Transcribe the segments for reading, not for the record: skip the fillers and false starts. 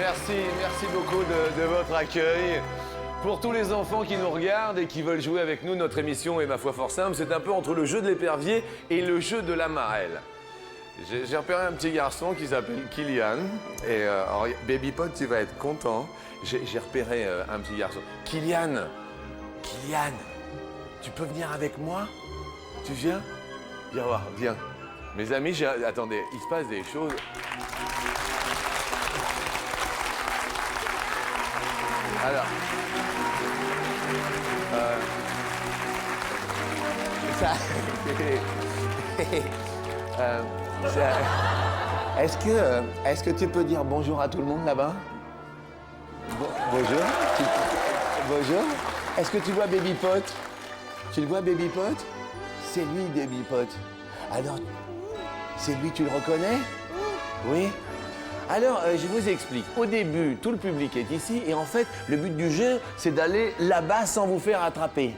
merci beaucoup de votre accueil. Pour tous les enfants qui nous regardent et qui veulent jouer avec nous, notre émission est ma foi fort simple. C'est un peu entre le jeu de l'épervier et le jeu de la marelle. J'ai repéré un petit garçon qui s'appelle Kylian. Et alors, Baby Pod, tu vas être content. J'ai repéré un petit garçon. Kylian, tu peux venir avec moi? Tu viens? Viens voir, viens. Mes amis, attendez, il se passe des choses. Alors, est-ce que tu peux dire bonjour à tout le monde là-bas? Bonjour. Bonjour. Est-ce que tu vois Baby Pot? Tu le vois Baby Pot? C'est lui Baby Pot. Alors, c'est lui, tu le reconnais? Oui. Alors, je vous explique. Au début, tout le public est ici et en fait, le but du jeu, c'est d'aller là-bas sans vous faire attraper.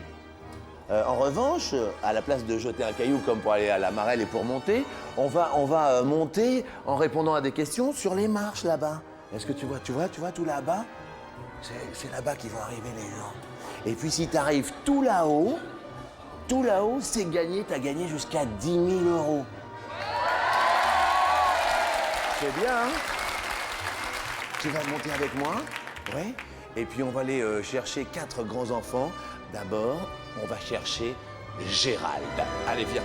En revanche, à la place de jeter un caillou comme pour aller à la marelle et pour monter, on va monter en répondant à des questions sur les marches là-bas. Est-ce que tu vois tout là-bas? C'est là-bas qu'ils vont arriver les gens. Et puis si tu arrives tout là-haut, c'est gagné, tu as gagné jusqu'à 10 000 €. C'est bien, hein? Tu vas monter avec moi, oui. Et puis on va aller chercher 4 grands enfants. D'abord, on va chercher Gérald. Allez, viens.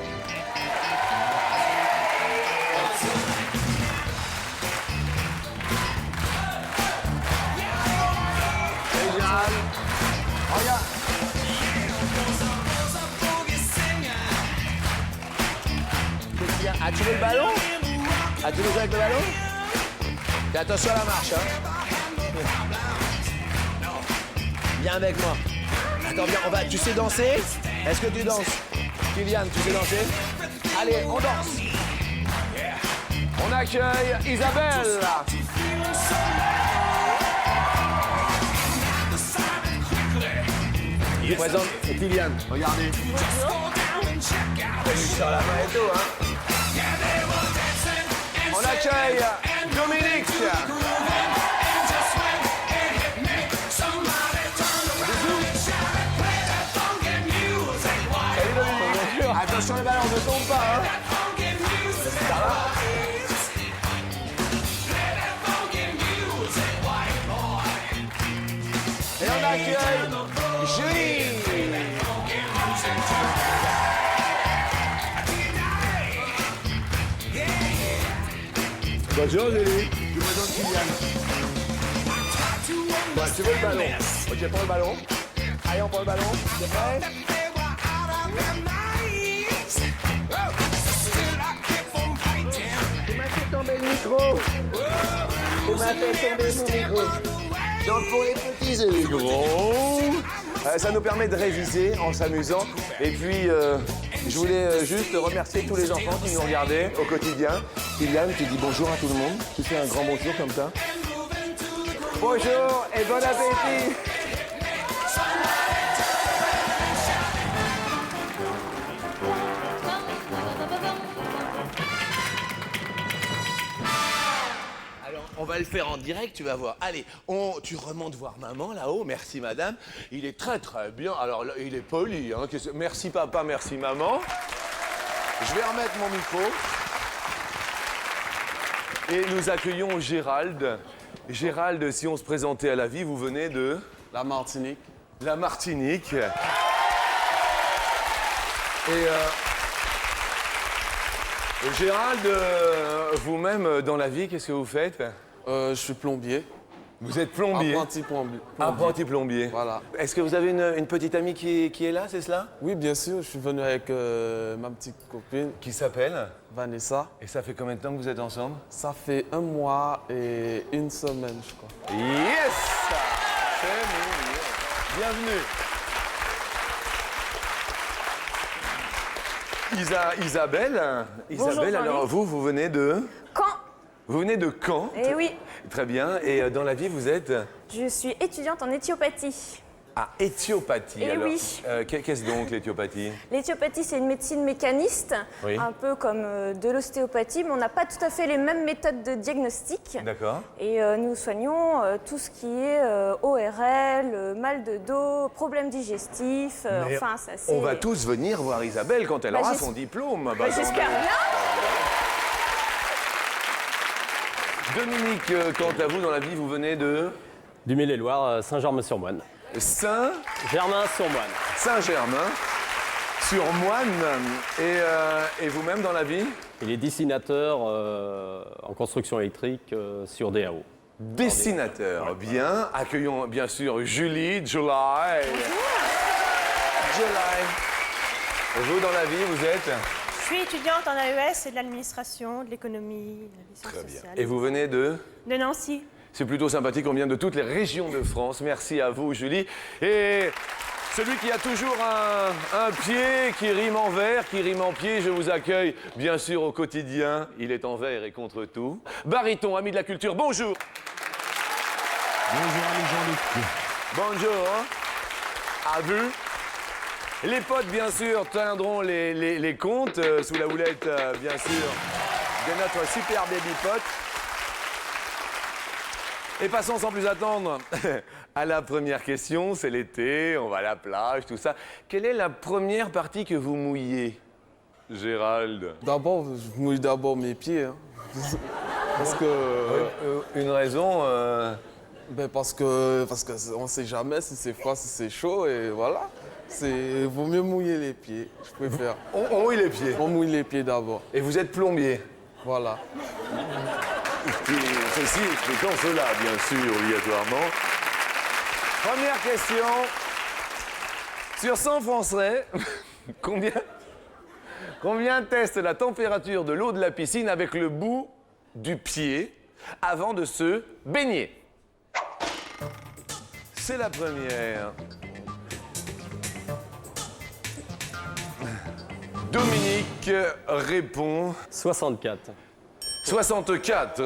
Hey, Gérald. Regarde. Qu'est-ce qu'il y a? Ah, tu veux le ballon? Ah, tu veux jouer avec le ballon? Fais attention à la marche, hein. Viens avec moi. Attends, viens, tu sais danser? Est-ce que tu danses? Kylian, tu sais danser? Allez, on danse. On accueille Isabelle. Je vous présente Kylian. Regardez. Il sort la main et tout, hein. On accueille Dominique. Attention, les ballons ne tombent pas, hein. Ça va? Et on accueille Julie. Bonjour Julie. Je vous présente Kylian. Bon, tu veux le ballon? Ok, prends le ballon. Allez, on prend le ballon. C'est prêt? Tu m'as fait tomber le micro. Donc pour les petits et les gros, ça nous permet de réviser en s'amusant. Et puis, je voulais juste remercier tous les enfants qui nous regardaient au quotidien. Kylian, tu dis bonjour à tout le monde. Tu fais un grand bonjour comme ça. Bonjour et bon appétit. On va le faire en direct, tu vas voir. Allez, tu remontes voir maman là-haut. Merci madame. Il est très très bien. Alors là, il est poli. Hein. Merci papa, merci maman. Je vais remettre mon micro. Et nous accueillons Gérald. Gérald, si on se présentait à la vie, vous venez de... La Martinique. La Martinique. Et Gérald, vous-même, dans la vie, qu'est-ce que vous faites? Je suis plombier. Vous êtes plombier? Apprenti plombier. Apprenti plombier. Voilà. Est-ce que vous avez une petite amie qui est là, c'est cela? Oui, bien sûr. Je suis venu avec ma petite copine. Qui s'appelle? Vanessa. Et ça fait combien de temps que vous êtes ensemble? Ça fait 1 mois et 1 semaine, je crois. Yes! C'est mignon. Bienvenue. Isabelle, Bonjour, alors vous venez de... Caen. Vous venez de Caen? Eh oui. Très bien. Et dans la vie, vous êtes? Je suis étudiante en éthiopathie. Ah, éthiopathie. Eh alors. oui. Qu'est-ce donc l'éthiopathie? L'éthiopathie, c'est une médecine mécaniste, Oui. un peu comme de l'ostéopathie, mais on n'a pas tout à fait les mêmes méthodes de diagnostic. D'accord. Et nous soignons tout ce qui est ORL, mal de dos, problèmes digestifs, Mais enfin, c'est assez... on va tous venir voir Isabelle quand elle Bah, aura j'espère- son diplôme. Bah, J'espère attendez. bien. Dominique, quant à vous, dans la vie, vous venez de Du Maine-et-Loire, Saint-Germain-sur-Moine. Saint-Germain-sur-Moine. Et vous-même, dans la vie? Il est dessinateur en construction électrique sur DAO. Dessinateur. Bien. Accueillons bien sûr Julie. July. Et vous, dans la vie, vous êtes? Je suis étudiante en AES et de l'administration, de l'économie, de la vie Très bien. sociale. Et vous venez de? De Nancy. C'est plutôt sympathique, on vient de toutes les régions de France. Merci à vous, Julie. Et celui qui a toujours un pied qui rime en vers, qui rime en pied, je vous accueille bien sûr au quotidien. Il est en vers et contre tout. Baryton, ami de la culture, bonjour. Bonjour les Jean-Luc. Bonjour. À vous. Les potes, bien sûr, tiendront les comptes sous la houlette, bien sûr, de notre super baby pote. Et passons sans plus attendre à la première question. C'est l'été, on va à la plage, tout ça. Quelle est la première partie que vous mouillez, Gérald? D'abord, je mouille d'abord mes pieds. Hein. Parce que... Une raison parce que on ne sait jamais si c'est froid, si c'est chaud, et voilà. Il vaut mieux mouiller les pieds, je préfère. on mouille les pieds. On mouille les pieds d'abord, Et vous êtes plombier. voilà. Ceci expliquant cela, bien sûr, obligatoirement. Première question. Sur 100 Français, combien testent la température de l'eau de la piscine avec le bout du pied avant de se baigner? C'est la première. Dominique répond 64. 64.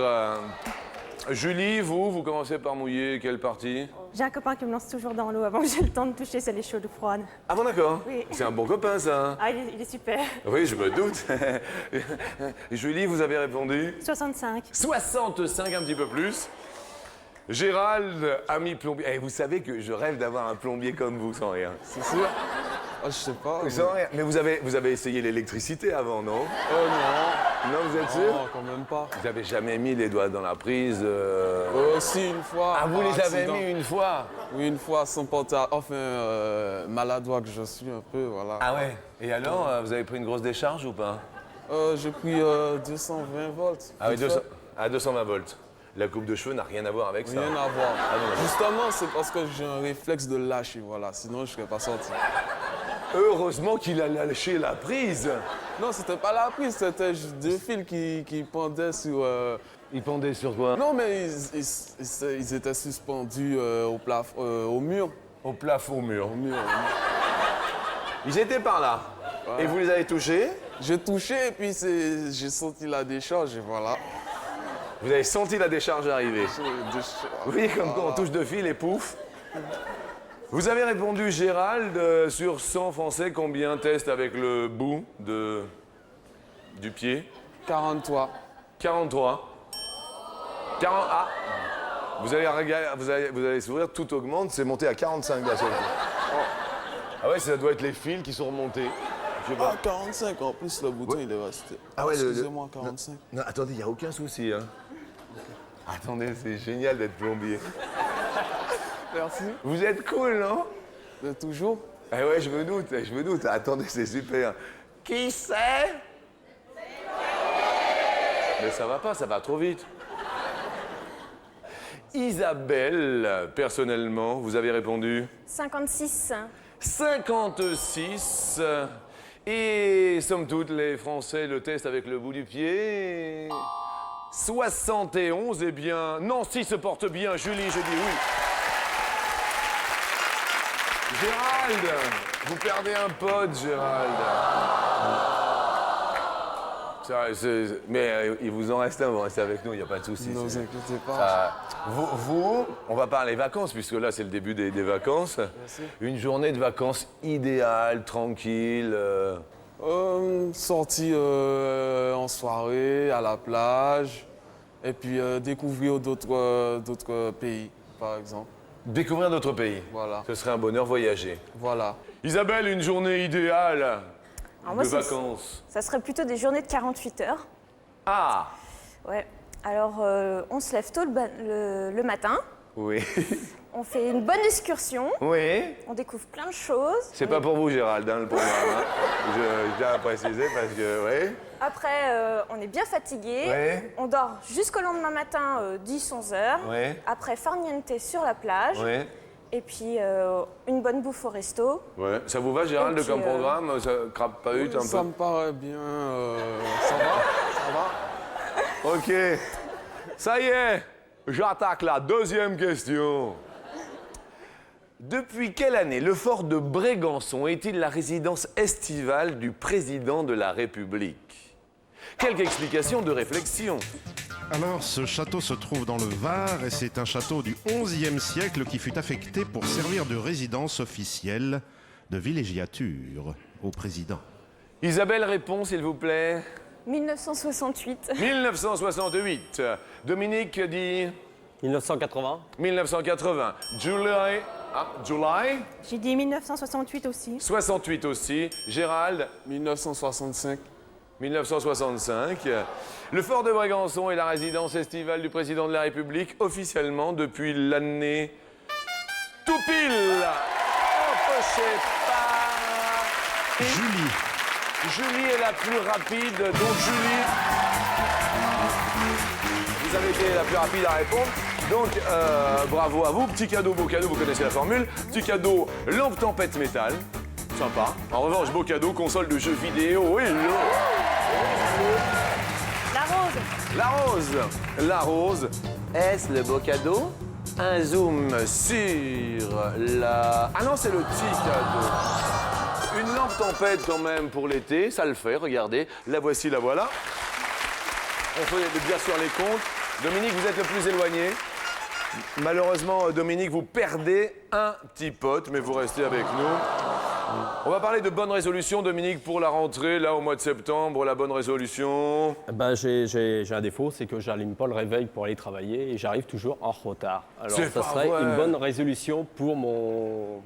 Julie, vous commencez par mouiller quelle partie? J'ai un copain qui me lance toujours dans l'eau avant que j'ai le temps de toucher celle chaude ou froide. Ah bon, d'accord. Oui. C'est un bon copain, ça. Hein. Ah, il est super. Oui, je me doute. Julie, vous avez répondu 65. 65, un petit peu plus. Gérald, ami plombier. Eh, vous savez que je rêve d'avoir un plombier comme vous, sans rien. C'est sûr? Ah, je sais pas. Sans rien. Mais vous avez essayé l'électricité avant, non? Oh non. Non, vous êtes sûr? Non, quand même pas. Vous avez jamais mis les doigts dans la prise Si, une fois. Ah, vous par les avez accident. mis une fois? Oui, une fois, sans portable. Enfin, maladroit que je suis un peu, voilà. Ah ouais. Et alors, vous avez pris une grosse décharge ou pas? J'ai pris 220 volts. Ah oui, Vite fait. à 220 volts. La coupe de cheveux n'a rien à voir avec ça. Rien à voir. Ah non, non. Justement, c'est parce que j'ai un réflexe de lâcher, voilà. Sinon, je serais pas sorti. Heureusement qu'il a lâché la prise. Non, c'était pas la prise, c'était juste deux fils qui pendaient sur... Il pendait sur quoi? Non, mais ils étaient suspendus au mur. Au plafond mur. Au mur. Ils étaient par là. Voilà. Et vous les avez touchés? J'ai touché et puis j'ai senti la décharge et voilà. Vous avez senti la décharge arriver. Oui, comme quand on Voilà. touche deux fils et pouf. Vous avez répondu, Gérald, sur 100 Français, combien testent avec le bout du pied? 43. 43. 40. Ah! Vous allez sourire, tout augmente, c'est monté à 45 d'un seul coup. Ah ouais, ça doit être les fils qui sont remontés. Je sais pas. Ah, 45 en plus, le bouton il est resté. Ah ouais, excusez-moi, 45. Non, attendez, il n'y a aucun souci. Hein. Attendez, c'est génial d'être plombier. Merci. Vous êtes cool, non? De toujours. Eh ouais, je me doute. Attendez, c'est super. Qui c'est? Mais ça va pas, ça va trop vite. Isabelle, personnellement, vous avez répondu 56. 56. Et somme toute, les Français le testent avec le bout du pied. 71, eh bien, Nancy se porte bien. Julie, je dis oui. Gérald, vous perdez un pote, Gérald. Mais il vous en reste un, vous restez avec nous, il n'y a pas de souci. Ne vous inquiétez pas. Vous, on va parler vacances, puisque là, c'est le début des vacances. Merci. Une journée de vacances idéale, tranquille. Sortir en soirée, à la plage, et puis découvrir d'autres pays, par exemple. Découvrir d'autres pays. Voilà. Ce serait un bonheur, voyager. Voilà. Isabelle, une journée idéale Alors moi, de vacances. ça serait plutôt des journées de 48 heures. Ah, Ouais. Alors, on se lève tôt le matin, oui. on fait une bonne excursion, Oui. on découvre plein de choses. C'est pas pour vous, Gérald, le programme. Hein. Je tiens à préciser parce que, oui. Après, on est bien fatigué. Ouais. On dort jusqu'au lendemain matin, 10-11 heures. Ouais. Après, farniente sur la plage. Oui. Et puis, une bonne bouffe au resto. Ouais. Ça vous va, Gérald, Et puis, comme programme? Ça crape pas un Ça peu? me paraît bien. Ça va? Ok. Ça y est, j'attaque la deuxième question. Depuis quelle année le fort de Brégançon est-il la résidence estivale du président de la République? Quelques explications de réflexion. Alors, ce château se trouve dans le Var et c'est un château du XIe siècle qui fut affecté pour servir de résidence officielle de villégiature au président. Isabelle répond, s'il vous plaît. 1968. 1968. Dominique dit 1980. 1980. July. Ah, July. J'ai dit 1968 aussi. 68 aussi. Gérald. 1965. 1965. Le fort de Brégançon est la résidence estivale du président de la République officiellement depuis l'année tout pile. Empoché par Julie. Julie est la plus rapide, donc Julie, vous avez été la plus rapide à répondre. Donc bravo à vous. Petit cadeau, beau cadeau, vous connaissez la formule. Petit cadeau, lampe tempête métal. Sympa. En revanche, beau cadeau, console de jeux vidéo. Oui, La rose. la rose. La rose. Est-ce le beau cadeau? Un zoom sur la... Ah non, c'est le petit cadeau. Une lampe tempête quand même pour l'été, ça le fait, regardez. La voici, la voilà. On fait bien sûr les comptes. Dominique, vous êtes le plus éloigné. Malheureusement, Dominique, vous perdez un petit pote, mais vous restez avec nous. On va parler de bonnes résolutions, Dominique, pour la rentrée, là, au mois de septembre. La bonne résolution... Ben, j'ai un défaut, c'est que j'allume pas le réveil pour aller travailler et j'arrive toujours en retard. Alors C'est ça pas serait vrai. une bonne résolution pour mon...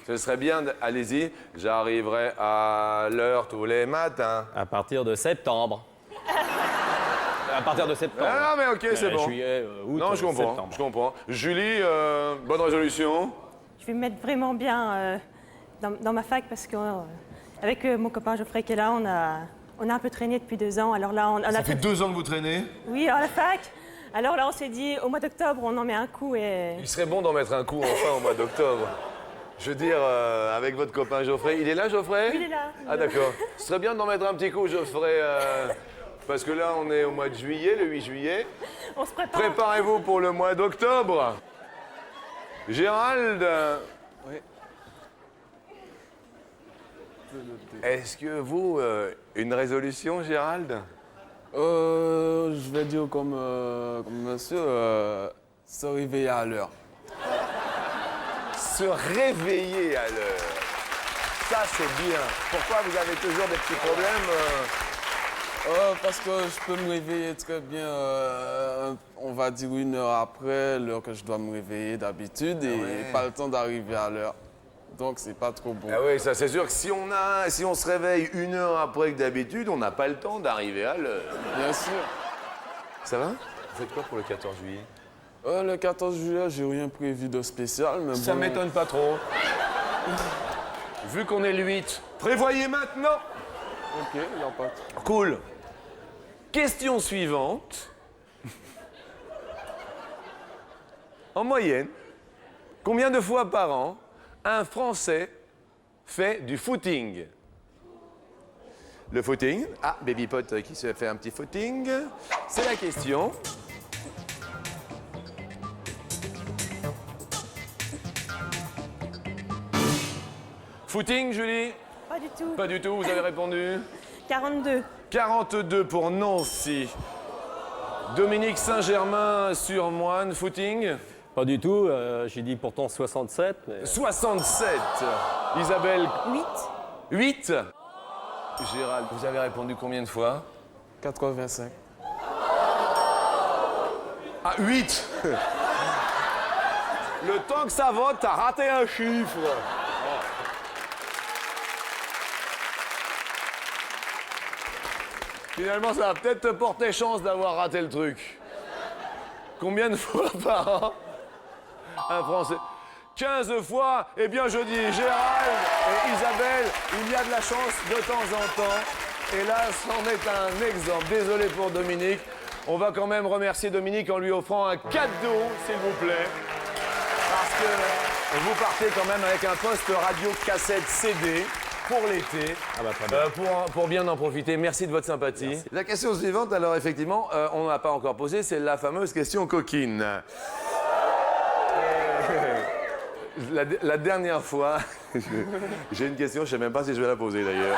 Ce serait bien, allez-y, j'arriverai à l'heure tous les matins. À partir de septembre. À partir de septembre. Ah non, mais ok, c'est bon. Juillet, août, Non, je comprends, septembre. je comprends. Julie, bonne résolution? Je vais me mettre vraiment bien dans ma fac parce qu'avec mon copain Geoffrey qui est là, on a un peu traîné depuis 2 ans. Alors là, on a Ça fait 2 ans que vous traînez. Oui, à la fac. Alors là, on s'est dit, au mois d'octobre, on en met un coup et... Il serait bon d'en mettre un coup enfin au mois d'octobre. Je veux dire, avec votre copain Geoffrey. Il est là, Geoffrey? Oui, il est là. Ah d'accord. Ce serait bien d'en mettre un petit coup, Geoffrey, parce que là, on est au mois de juillet, le 8 juillet. On se prépare. Préparez-vous pour le mois d'octobre. Gérald, Oui. est-ce que vous, une résolution, Gérald? Je vais dire comme monsieur, se réveiller à l'heure. Se réveiller à l'heure. Ça, c'est bien. Pourquoi vous avez toujours des petits problèmes Parce que je peux me réveiller très bien, on va dire 1 heure après l'heure que je dois me réveiller d'habitude et pas le temps d'arriver à l'heure. Donc c'est pas trop bon. Ah oui, ça c'est sûr que si on se réveille 1 heure après que d'habitude, on n'a pas le temps d'arriver à l'heure. Bien sûr. Ça va? Vous faites quoi pour le 14 juillet? Le 14 juillet, j'ai rien prévu de spécial, mais Ça bon. m'étonne pas trop. Vu qu'on est le 8, prévoyez maintenant. Ok, il n'y a pas de... Cool. Question suivante. En moyenne, combien de fois par an un Français fait du footing? Le footing. Ah, Baby Pot qui se fait un petit footing. C'est la question. Footing, Julie? Pas du tout. Pas du tout, vous avez répondu. 42. 42 pour Nancy. Dominique Saint-Germain-sur-Moine, footing. Pas du tout, j'ai dit pourtant 67. Mais... 67. Isabelle, 8. 8. Gérald, vous avez répondu combien de fois? 85. Ah, 8. Le temps que ça vote, t'as raté un chiffre. Finalement, ça va peut-être te porter chance d'avoir raté le truc. Combien de fois par an un Français? 15 fois. Eh bien, je dis Gérald et Isabelle, il y a de la chance de temps en temps. Et là, c'en est un exemple. Désolé pour Dominique. On va quand même remercier Dominique en lui offrant un cadeau, s'il vous plaît. Parce que vous partez quand même avec un poste radio cassette CD pour l'été. Ah bah, très bien. Pour bien en profiter. Merci de votre sympathie. Merci. La question suivante, alors effectivement, on n'a pas encore posé, c'est la fameuse question coquine. La dernière fois, j'ai une question, je ne sais même pas si je vais la poser d'ailleurs.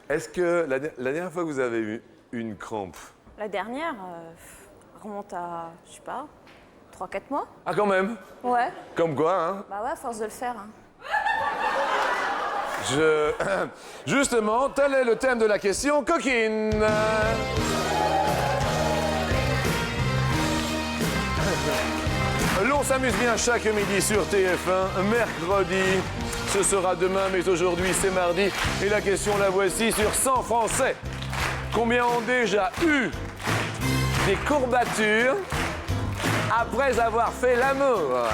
Est-ce que la dernière fois que vous avez eu une crampe? La dernière remonte à, je sais pas, 3-4 mois. Ah, quand même? Ouais. Comme quoi, hein? Bah ouais, à force de le faire. Hein. Justement, tel est le thème de la question coquine. L'on s'amuse bien chaque midi sur TF1. Mercredi, ce sera demain, mais aujourd'hui, c'est mardi. Et la question, la voici sur 100 Français. Combien ont déjà eu des courbatures après avoir fait l'amour?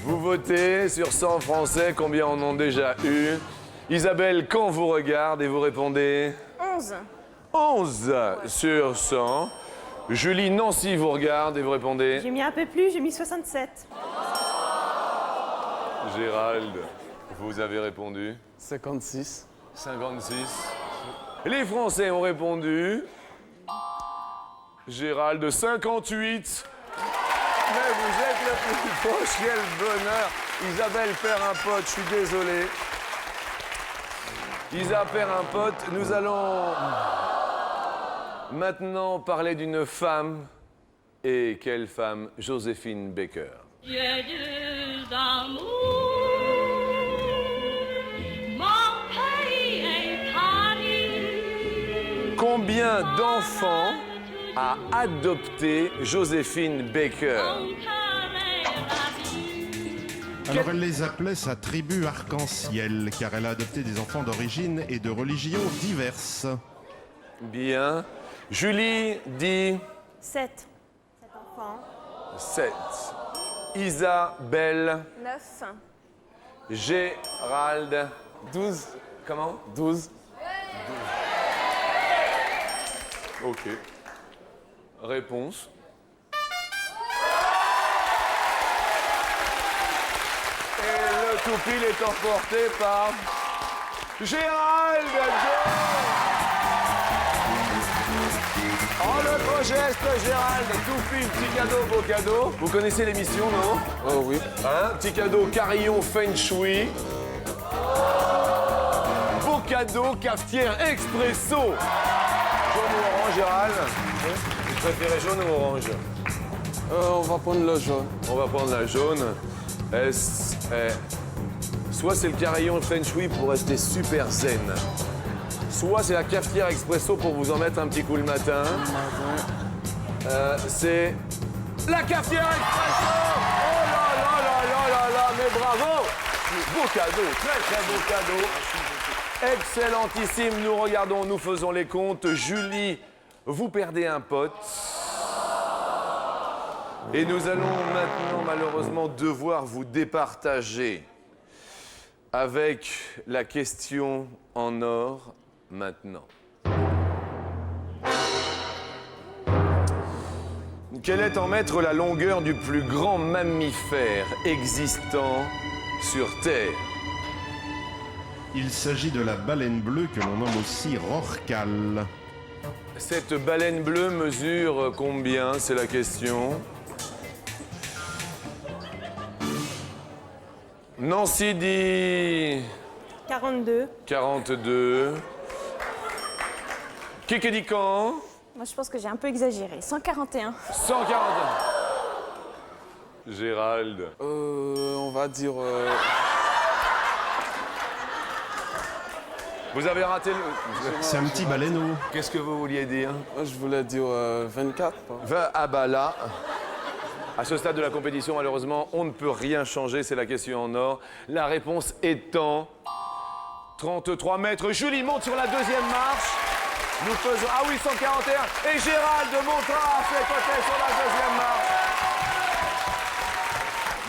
Vous votez sur 100 Français, combien en ont déjà eu? Isabelle, quand vous regarde et vous répondez? 11. 11 sur 100. Julie, Nancy vous regarde et vous répondez? J'ai mis un peu plus, j'ai mis 67. Gérald, vous avez répondu? 56. 56. Les Français ont répondu? Gérald, 58. Mais vous êtes le plus proche, quel bonheur. Isabelle perd un pote, je suis désolé. Isa perd un pote. Nous allons maintenant parler d'une femme. Et quelle femme? Joséphine Baker. Dieu d'amour, mon pays est Paris. Combien d'enfants a adopté Joséphine Baker? Alors elle les appelait sa tribu arc-en-ciel, car elle a adopté des enfants d'origine et de religions diverses. Bien. Julie dit 7. 7 enfants. 7. Isabelle. 9. Gérald. 12. Comment? 12. Ok. Réponse. Et le toupil est emporté par Gérald. Oh, notre geste, Gérald. Toupil, petit cadeau, beau cadeau. Vous connaissez l'émission, non? Oh oui. Hein? Petit cadeau, carillon Feng Shui. Beau cadeau, cafetière expresso. Jaune ou orange, Gérald? Vous préférez jaune ou orange? On va prendre le jaune. On va prendre la jaune. Soit c'est le carillon Feng Shui pour rester super zen. Soit c'est la cafetière expresso pour vous en mettre un petit coup le matin. C'est la cafetière expresso. Oh là là là là là là, mais bravo. Beau cadeau, très très beau cadeau. Excellentissime, nous regardons, nous faisons les comptes. Julie, vous perdez un pote. Et nous allons maintenant malheureusement devoir vous départager avec la question en or maintenant. Quelle est en mètres la longueur du plus grand mammifère existant sur Terre? Il s'agit de la baleine bleue que l'on nomme aussi rorqual. Cette baleine bleue mesure combien? C'est la question. Nancy dit 42. 42. Kiki dit quand? Moi, je pense que j'ai un peu exagéré. 141. 141. Gérald. On va dire... Vous avez raté le... C'est un petit baleineau. Qu'est-ce que vous vouliez dire? je voulais dire 24. quoi. Ah bah là, à ce stade de la compétition, malheureusement, on ne peut rien changer, c'est la question en or. La réponse étant 33 mètres. Julie monte sur la deuxième marche. Nous faisons... Ah oui, 141. Et Gérald montera à ses côtés sur la deuxième marche.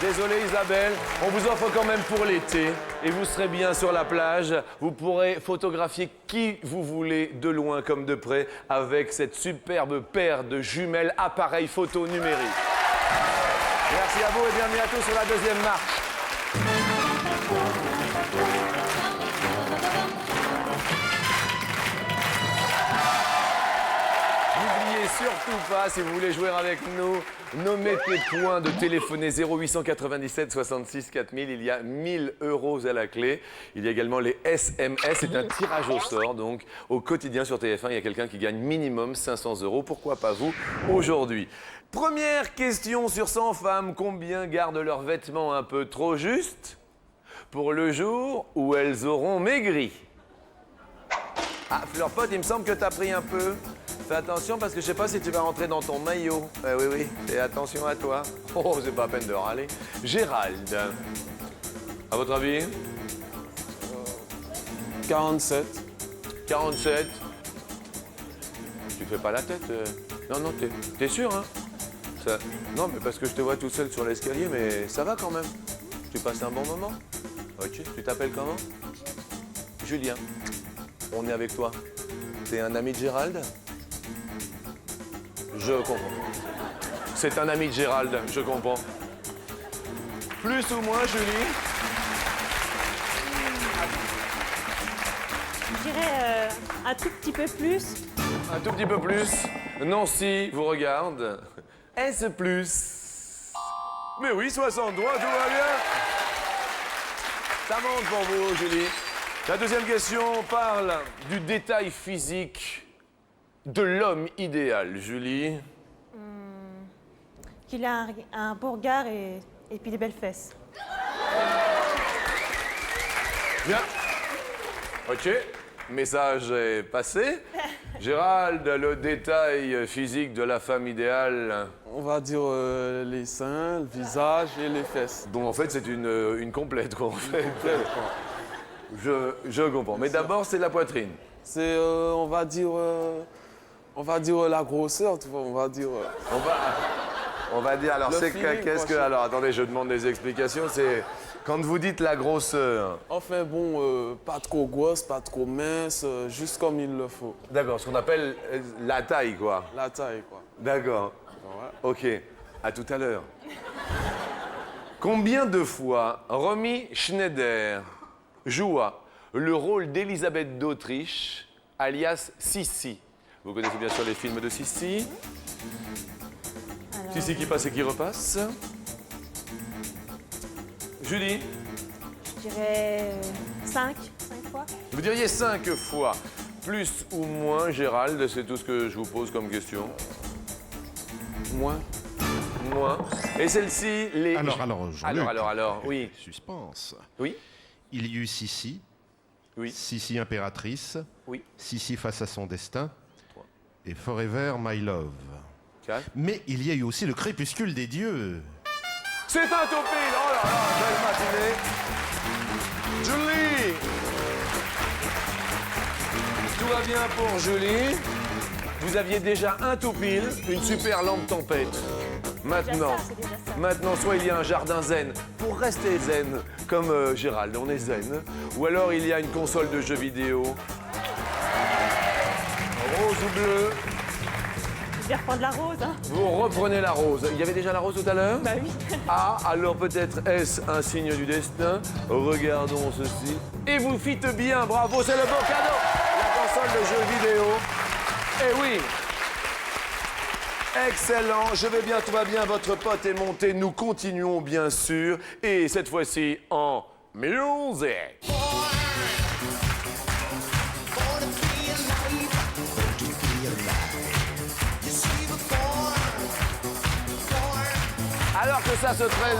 Désolé Isabelle, on vous offre quand même pour l'été et vous serez bien sur la plage. Vous pourrez photographier qui vous voulez de loin comme de près avec cette superbe paire de jumelles appareil photo numérique. Merci à vous et bienvenue à tous sur la deuxième marche. N'oubliez surtout pas, si vous voulez jouer avec nous, nommez tes points de téléphoner 0897 66 4000. Il y a 1000 € à la clé. Il y a également les SMS. C'est un tirage au sort. Donc, au quotidien sur TF1, il y a quelqu'un qui gagne minimum 500 €. Pourquoi pas vous aujourd'hui? Première question sur 100 femmes. Combien gardent leurs vêtements un peu trop justes pour le jour où elles auront maigri? Ah, Fleur Pote, il me semble que tu as pris un peu. Fais attention parce que je sais pas si tu vas rentrer dans ton maillot. Oui, fais attention à toi. Oh, c'est pas la peine de râler. Gérald, à votre avis? 47. 47. Tu fais pas la tête. Non, t'es sûr, hein? Non, mais parce que je te vois tout seul sur l'escalier, mais ça va quand même. Tu passes un bon moment? Ok, tu t'appelles comment? Julien. On est avec toi. T'es un ami de Gérald? Je comprends. C'est un ami de Gérald, je comprends. Plus ou moins, Julie? Je dirais un tout petit peu plus. Un tout petit peu plus. Nancy vous regarde. Est-ce plus? Mais oui, 63, tout va bien. Ça monte pour vous, Julie. La deuxième question parle du détail physique de l'homme idéal, Julie. Qu'il a un beau regard et puis des belles fesses. Bien. Ok, message est passé. Gérald, le détail physique de la femme idéale. On va dire les seins, le visage et les fesses. Donc en fait, c'est une complète, quoi, en fait. Je comprends. Mais d'abord, c'est la poitrine. C'est, on va dire la grosseur, tu vois, on va dire... On va dire, alors Le c'est feeling, qu'est-ce que... quoi, Alors attendez, je demande des explications. C'est quand vous dites la grosseur. Enfin bon, pas trop grosse, pas trop mince, juste comme il le faut. D'accord, ce qu'on appelle la taille, quoi. La taille, quoi. D'accord. Ouais. Ok, à tout à l'heure. Combien de fois Romy Schneider joua le rôle d'Élisabeth d'Autriche, alias Sissi? Vous connaissez bien sûr les films de Sissi. Alors, Sissi qui passe et qui repasse. Julie, je dirais 5 fois. vous diriez 5 fois. Plus ou moins, Gérald, c'est tout ce que je vous pose comme question. Moins. Moins. Et celle-ci, les... Jean-Luc. Alors, oui. Suspense. Oui. Il y eut Sissi. Oui. Sissi impératrice. Oui. Sissi face à son destin. Et Forever My Love. 4. Mais il y a eu aussi le crépuscule des dieux. C'est un topil. Oh là là, belle matinée. Julie. Tout va bien pour Julie. Vous aviez déjà un tout pile, une super lampe tempête. Maintenant, c'est déjà ça. maintenant, soit il y a un jardin zen pour rester zen, comme Gérald, on est zen. Ou alors il y a une console de jeux vidéo. Rose ou bleu. Je vais reprendre la rose. Hein. Vous reprenez la rose. Il y avait déjà la rose tout à l'heure? Bah oui. Ah, alors peut-être est-ce un signe du destin? Regardons ceci. Et vous fîtes bien, bravo, c'est le beau cadeau. La console de jeux vidéo. Eh oui. Excellent, je vais bien, tout va bien, votre pote est monté, nous continuons bien sûr, et cette fois-ci en music. Alors que ça se traite...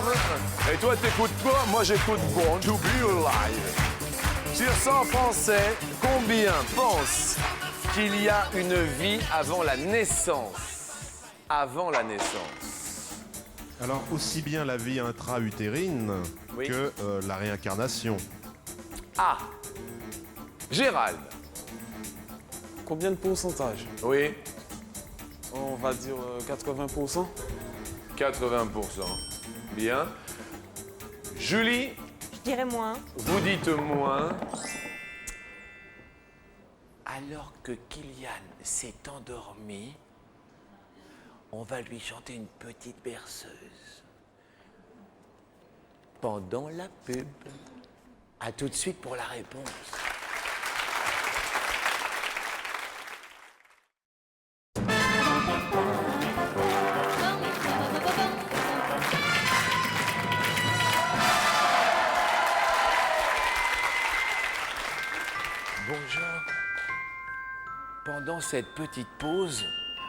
Et toi, t'écoutes quoi? Moi, j'écoute Born to Be Alive. Sur 100 Français, combien pensent qu'il y a une vie avant la naissance? Avant la naissance. Alors, aussi bien la vie intra-utérine Oui. que la réincarnation. Ah, Gérald. Combien de pourcentage? Oui, On va dire 80%. 80%. Bien. Julie, Je dirais moins. vous dites moins. Alors que Kylian s'est endormi, on va lui chanter une petite berceuse. Pendant la pub. À tout de suite pour la réponse. Bonjour. Pendant cette petite pause,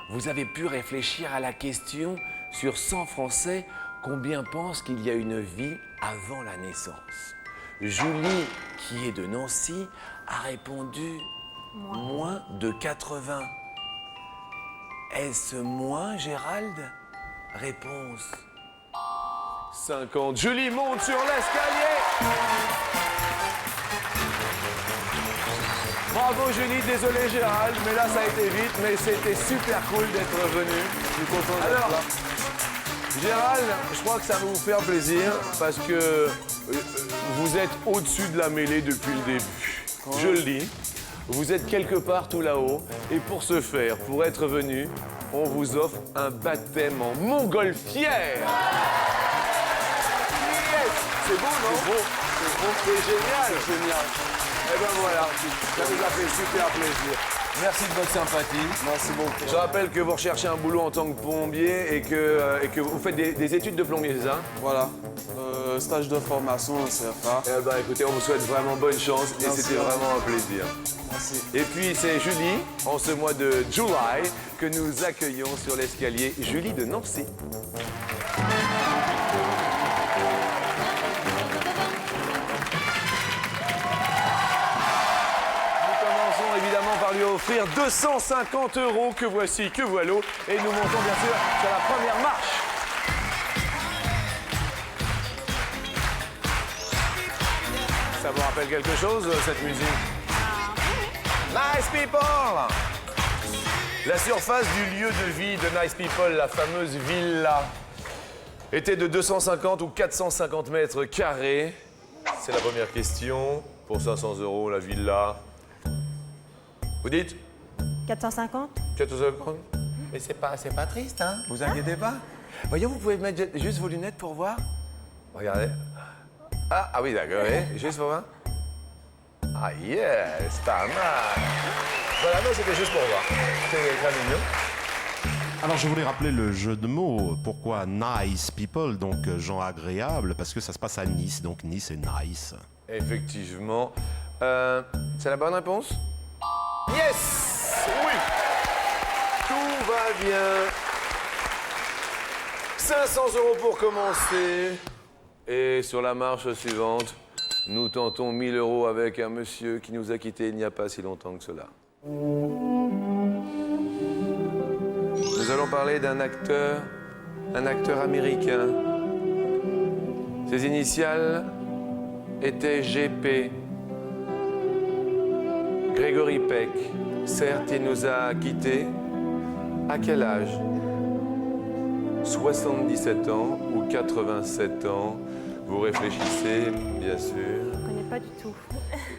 vous avez pu réfléchir à la question sur 100 Français, combien pensent qu'il y a une vie avant la naissance? Julie, qui est de Nancy, a répondu moins de 80. Est-ce moins, Gérald? Réponse. 50. Julie monte sur l'escalier. Bravo Julie, désolé Gérald, mais là ça a été vite, mais c'était super cool d'être venu. Je suis content d'être là. Alors, Gérald, je crois que ça va vous faire plaisir parce que vous êtes au-dessus de la mêlée depuis le début. Je le dis, vous êtes quelque part tout là-haut et pour ce faire, pour être venu, on vous offre un baptême en montgolfière. Yes, c'est beau, non? C'est beau, c'est génial. C'est génial. Et ben voilà, ça nous a fait super plaisir. Merci de votre sympathie. Merci beaucoup. Je rappelle que vous recherchez un boulot en tant que plombier et que vous faites des études de plombier, c'est ça? Voilà. Stage de formation au CFA. Eh ben écoutez, on vous souhaite vraiment bonne chance et Merci. c'était vraiment un plaisir. Merci. Et puis c'est Julie, en ce mois de July, que nous accueillons sur l'escalier. Julie de Nancy. Évidemment par lui offrir 250 € que voici, que voilà. Et nous montons bien sûr sur la première marche. Ça vous rappelle quelque chose, cette musique? Nice People! La surface du lieu de vie de Nice People, la fameuse villa, était de 250 ou 450 mètres carrés. C'est la première question. Pour 500 € la villa. Vous dites 450? 450? Mais c'est pas triste, hein? Vous inquiétez pas. Voyons, vous pouvez mettre juste vos lunettes pour voir. Regardez. Ah oui, d'accord, oui. Juste pour voir. Ah yes, pas mal. Voilà, non, c'était juste pour voir. C'était très mignon. Alors je voulais rappeler le jeu de mots. Pourquoi nice people, donc gens agréables? Parce que ça se passe à Nice, donc Nice est nice. Effectivement. C'est la bonne réponse? Yes! Oui! Tout va bien. 500 € pour commencer. Et sur la marche suivante, nous tentons 1000 € avec un monsieur qui nous a quittés il n'y a pas si longtemps que cela. Nous allons parler d'un acteur américain. Ses initiales étaient GP. Gregory Peck. Certes, il nous a quittés. À quel âge? 77 ans ou 87 ans? Vous réfléchissez, bien sûr. Je ne connais pas du tout.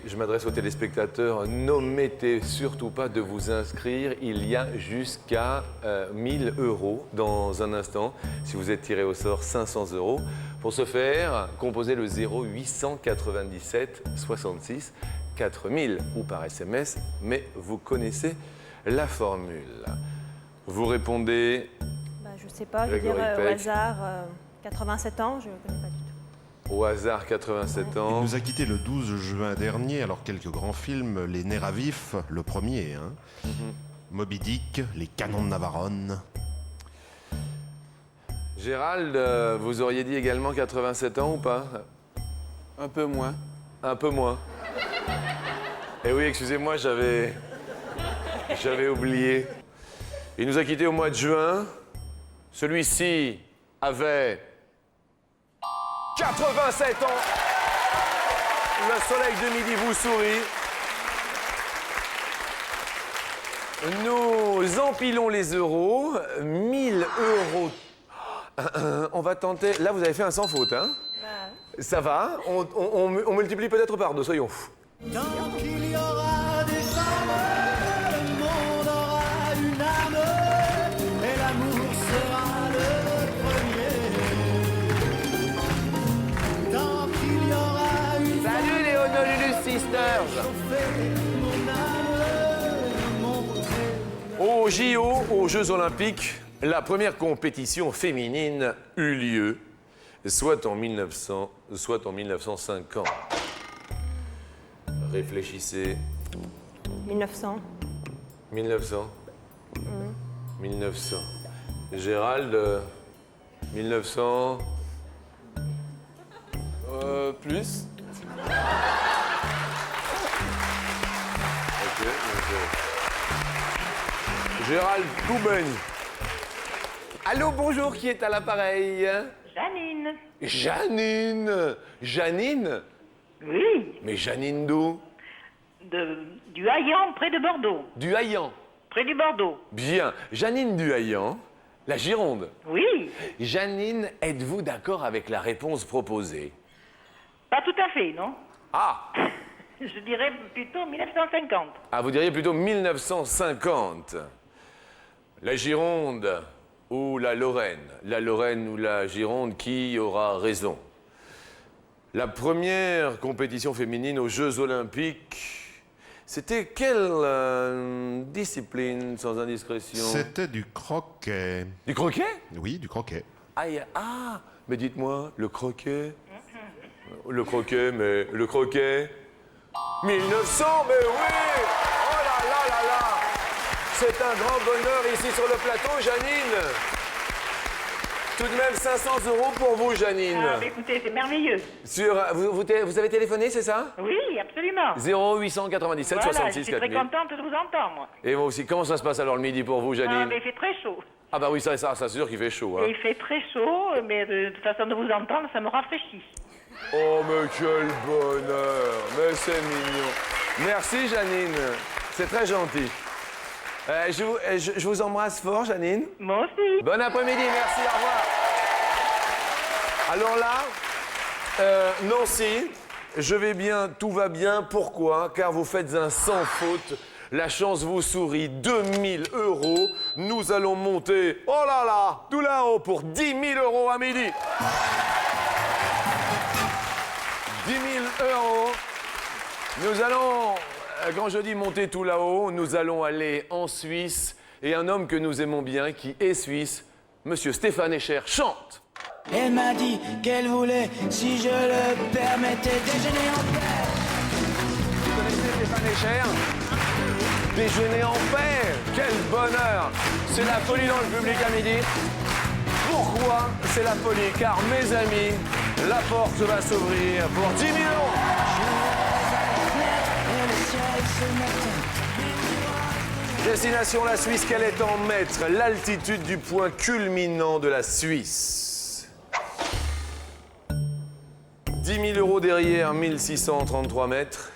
Je m'adresse aux téléspectateurs. N'omettez surtout pas de vous inscrire. Il y a jusqu'à 1000 € dans un instant. Si vous êtes tiré au sort, 500 €. Pour ce faire, composez le 0897 66 4000 ou par SMS, mais vous connaissez la formule. Vous répondez sais pas, je Grégory dirais au Peck. hasard 87 ans, je ne connais pas du tout. Au hasard, 87 Il ans. nous a quittés le 12 juin dernier, alors quelques grands films, Les Nerfs à vif, le premier, hein. Moby Dick, Les Canons de Navarone. Gérald, vous auriez dit également 87 ans ou pas? Un peu moins. Un peu moins. Eh oui, excusez-moi, j'avais oublié. Il nous a quittés au mois de juin. Celui-ci avait 87 ans. Le soleil de midi vous sourit. Nous empilons les euros. 1000 euros. On va tenter. Là, vous avez fait un sans faute, hein? Ça va. On multiplie peut-être par 2, soyons fous. Tant qu'il y aura des femmes, le monde aura une âme, et l'amour sera le premier. Tant qu'il y aura une Salut les Honolulu Sisters. mon âme, mon Aux JO, aux Jeux Olympiques, la première compétition féminine eut lieu, soit en 1900, soit en 1950. Réfléchissez. 1900. 1900. 1900. Gérald, 1900. Plus. Ok, Gérald Touben. Allô, bonjour, qui est à l'appareil? Janine. Janine. Janine? Oui, Mais Janine d'où? du Haillan, près de Bordeaux. Du Haillan. Près du Bordeaux. Bien. Janine du Haillan, la Gironde. Oui, Janine, êtes-vous d'accord avec la réponse proposée? pas tout à fait, non? Ah! Je dirais plutôt 1950. Ah, vous diriez plutôt 1950. La Gironde ou la Lorraine? La Lorraine ou la Gironde, qui aura raison? La première compétition féminine aux Jeux Olympiques, c'était quelle discipline, sans indiscrétion? C'était du croquet. Du croquet? Oui, du croquet. Aïe, ah, mais dites-moi, le croquet? Le croquet, mais le croquet? 1900, mais oui! Oh là là là là! C'est un grand bonheur ici sur le plateau, Janine! Tout de même 500 € pour vous, Janine. Ah, mais écoutez, c'est merveilleux. Vous avez téléphoné, c'est ça? Oui, absolument. 0897 Voilà, 66 je suis très 4000. contente de vous entendre. Et moi aussi, comment ça se passe alors le midi pour vous, Ah, Janine? mais il fait très chaud. Ah bah oui, ça c'est sûr qu'il fait chaud. Hein. Et il fait très chaud, mais de toute façon de vous entendre, ça me rafraîchit. Oh, mais quel bonheur! Mais c'est mignon. Merci, Janine. C'est très gentil. Je vous embrasse fort, Janine. Moi aussi. Bon après-midi, merci, au revoir. Alors là, Nancy, je vais bien, tout va bien. Pourquoi? Car vous faites un sans faute. La chance vous sourit, 2000 €. Nous allons monter, oh là là, tout là-haut pour 10 000 € à midi. 10 000 €. Nous allons, quand je dis monter tout là-haut, nous allons aller en Suisse. Et un homme que nous aimons bien, qui est suisse, Monsieur Stéphane Escher, chante. Elle m'a dit qu'elle voulait, si je le permettais, déjeuner en paix. Vous connaissez Stéphane Escher? Déjeuner en paix, quel bonheur! C'est la folie dans le public à midi. Pourquoi c'est la folie? Car mes amis, la porte va s'ouvrir pour 10 000 €. Destination la Suisse, quelle est en mètres? L'altitude du point culminant de la Suisse. 10 000 € derrière, 1633 mètres.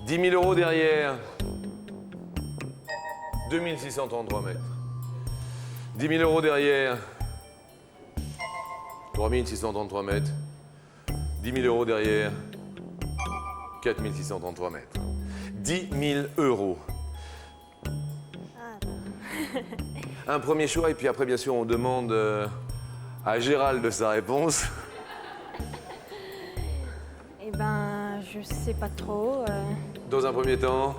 10 000 € derrière, 2633 mètres. 10 000 € derrière, 3633 mètres. 10 000 € derrière, 4633 mètres. 10 000 €. Un premier choix, et puis après, bien sûr, on demande à Gérald sa réponse. Eh ben, je sais pas trop. Dans un premier temps,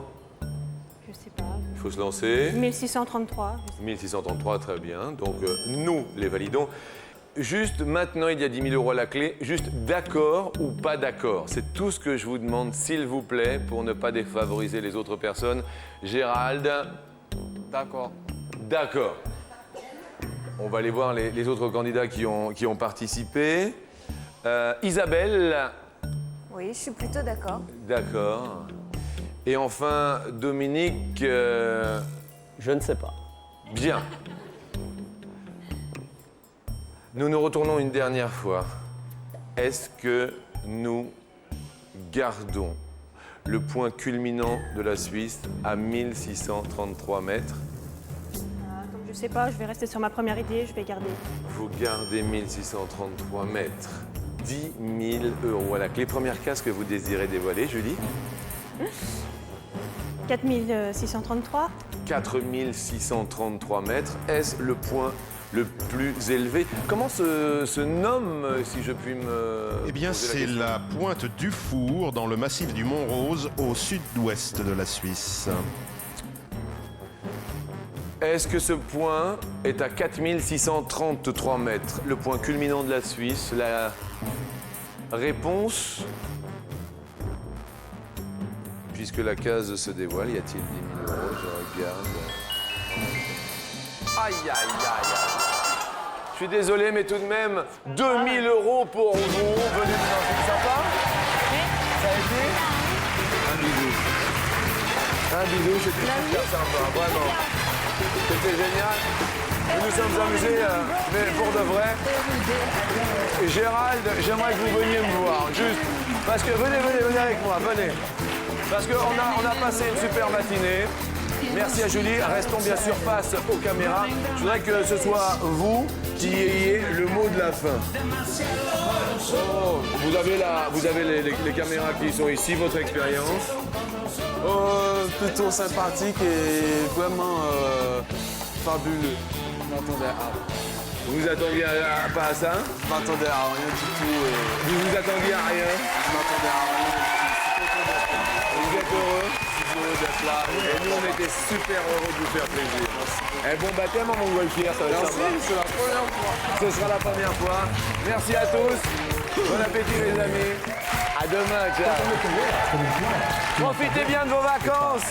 Je sais pas. il faut se lancer. 1633. 1633, très bien. Donc, nous les validons. Juste maintenant, il y a 10 000 € à la clé. Juste d'accord ou pas d'accord. C'est tout ce que je vous demande, s'il vous plaît, pour ne pas défavoriser les autres personnes. Gérald. D'accord. D'accord. On va aller voir les autres candidats qui ont participé. Isabelle. Oui, je suis plutôt d'accord. D'accord. Et enfin, Dominique. Je ne sais pas. Bien. Nous nous retournons une dernière fois. Est-ce que nous gardons le point culminant de la Suisse à 1633 mètres? Comme je ne sais pas, je vais rester sur ma première idée, je vais garder. Vous gardez 1633 mètres. 10 000 € à la clé. Première case que vous désirez dévoiler, Julie? 4633. 4633 mètres. Est-ce le point le plus élevé? Comment se nomme, si je puis me... Eh bien, poser c'est question la pointe du Four, dans le massif du Mont-Rose, au sud-ouest de la Suisse. Est-ce que ce point est à 4633 mètres, le point culminant de la Suisse? La réponse, puisque la case se dévoile, y a-t-il 10 000 €? Je regarde. Aïe, aïe, aïe, aïe. Je suis désolé, mais tout de même, 2 000 € pour vous. Venez nous en faire sympa. Ça a été? Un bisou. Un bisou, c'était super sympa, vraiment. C'était génial. Nous nous sommes amusés, mais pour de vrai. Et Gérald, j'aimerais que vous veniez me voir, juste parce que venez avec moi, venez. Parce qu'on a passé une super matinée. Merci à Julie. Restons bien sûr face aux caméras. Je voudrais que ce soit vous qui ayez le mot de la fin. Oh, vous avez les caméras qui sont ici, votre expérience. Plutôt sympathique et vraiment fabuleux. Je m'attendais à... Vous vous attendiez pas à ça? Je m'attendais à rien du tout. Vous vous attendiez à rien? Je m'attendais à rien. Vous êtes heureux? D'être là. Et nous, on était super heureux de vous faire plaisir. Eh, bon baptême à Montgolfière, ça va être sympa. Merci, c'est la première fois. Ce sera la première fois. Merci à tous. Bon appétit, les amis. À demain, ciao. Profitez bien de vos vacances.